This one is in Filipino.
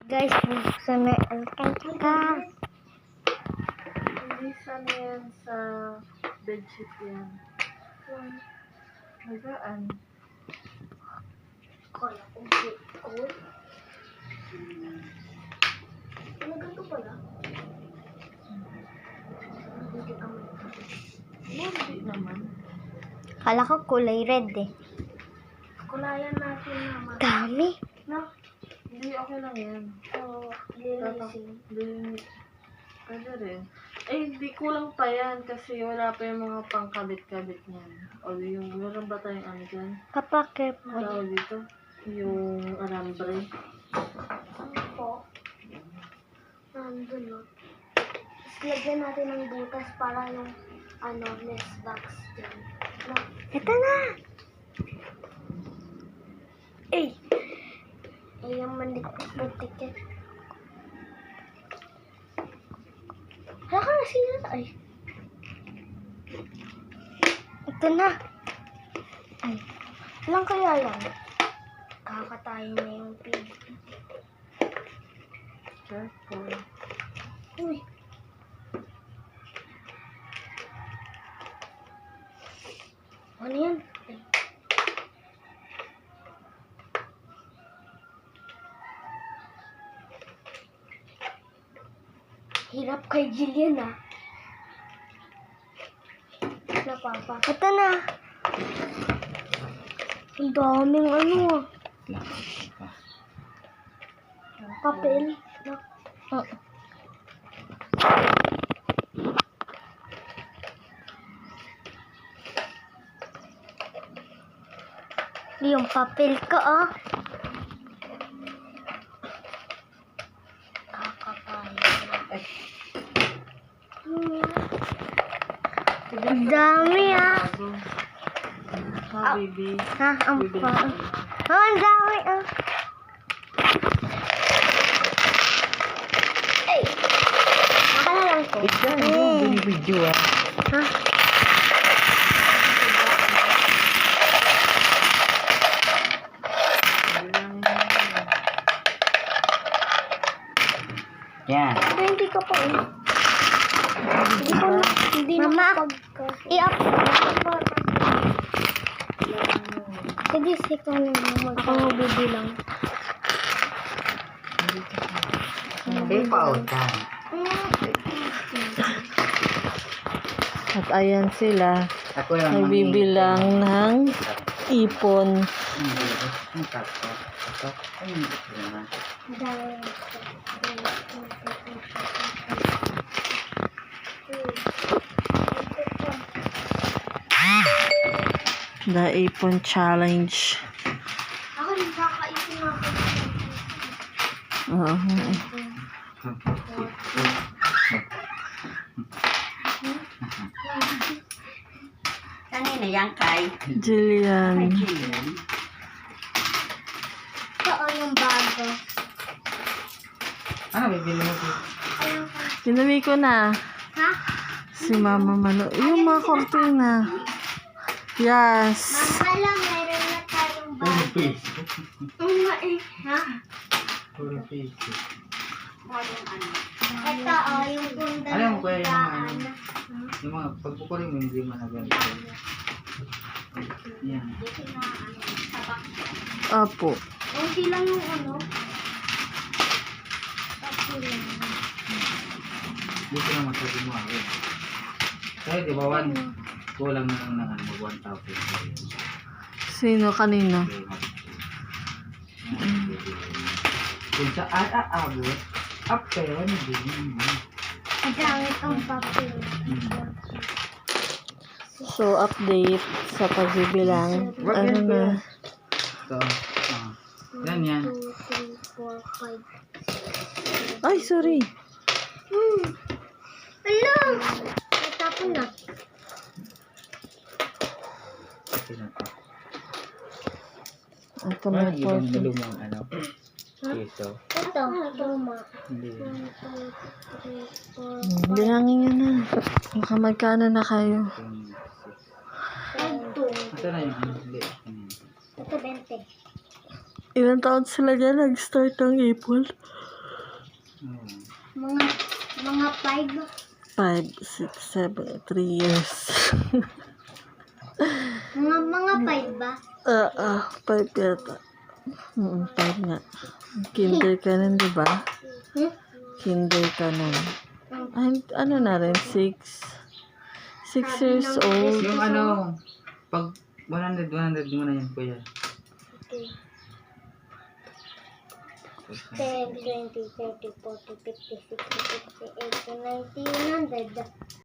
Guys, buksan na ang kanta. Hindi sana yan sa bedsheet yan. Nagaan. Kala ko ko. Ano ganito pala? Hindi ka Hindi naman. Kala ko kulay red eh. Kulayan natin naman. Dami. No? Hindi, okay lang yan. So, lilisin. Pwede rin. Eh, hindi kulang pa yan kasi wala pa yung mga pangkabit-kabit niyan. O yung, meron ba tayong ano dyan? Kapakir po. Tawag dito? Yung alambre. Ano po? Nandun no. Tapos lagyan natin ng butas para yung nest box dyan. No? Ito na! Eh! Ay, yung manikot-butik yan. Hala ka na sila. Ay. Ito na. Ay. Ilang kaya lang? Kakatayin na yung pig. Careful. Uy. Ano yan? Ay. Hirap kay Jillian ah. Napapa. Ito na. Ang daming ano ah. Papel. Yung papel ko ah. Ang dami ah. Ha, baby. Ha, ang pa. Oh, ang dami ah. Ay. Nakala lang ko. Ikaw, video ah. Ha? Yan. Pero hindi ko pa eh. Hindi na Mama, i-up. Sige, sika na naman. Ako magbibilang. Hindi pa utang. At ayan sila. Ako lang Nagbibilang ng ipon. The Ipon Challenge. Ako rin kakaisip ako. Kanina yan kay Jillian. Ito o yung bago. Ano bibili mo dito? Kinami ko na. Ha? Si Mama Mano. Yung mga kortina. Yes. Hala, meron na tayong Puro bago. piso. Ha? Puro piso. Ito o yung punta Alam mo ng kaya yung mga ano? higaan. Yung mga pagpukuling mo hindi man na ganito. Yan. Apo. Unti lang yung ano. Unti lang. Dito na masabi mo ako. Kaya di ba kulang na lang ng 1,000. Sino kanina? Kung sa abot, pero hindi naman. Ang dami kong papel. So, update sa pagbibilang. Ano na? So, yan. 2, 3, 4, 5. Ay, sorry. Hello! Natapon na. Ito na pa. Ito Ano na po. yung lumang ano? Piso. Ito, luma. 1, Hindi. 2, 3, 4, Bilangin nyo na. Baka magkano na kayo. 5. Ito na yung ano? Hindi. Ito, 20. Ilang taon sila dyan nag-start ng ipon? Oo. Mga 5. 5, 6, 7, 3 years. Mga 5 ba? 5 yata. 5 nga. Kinder ka nun, di ba? Kinder ka nun. Ay, ano na rin, 6. 6 years old. Yung ano, pag 100 mo na yan, kuya. Okay. 10, 20, 30, 40, 50, 60, 70, 80, 90, 100.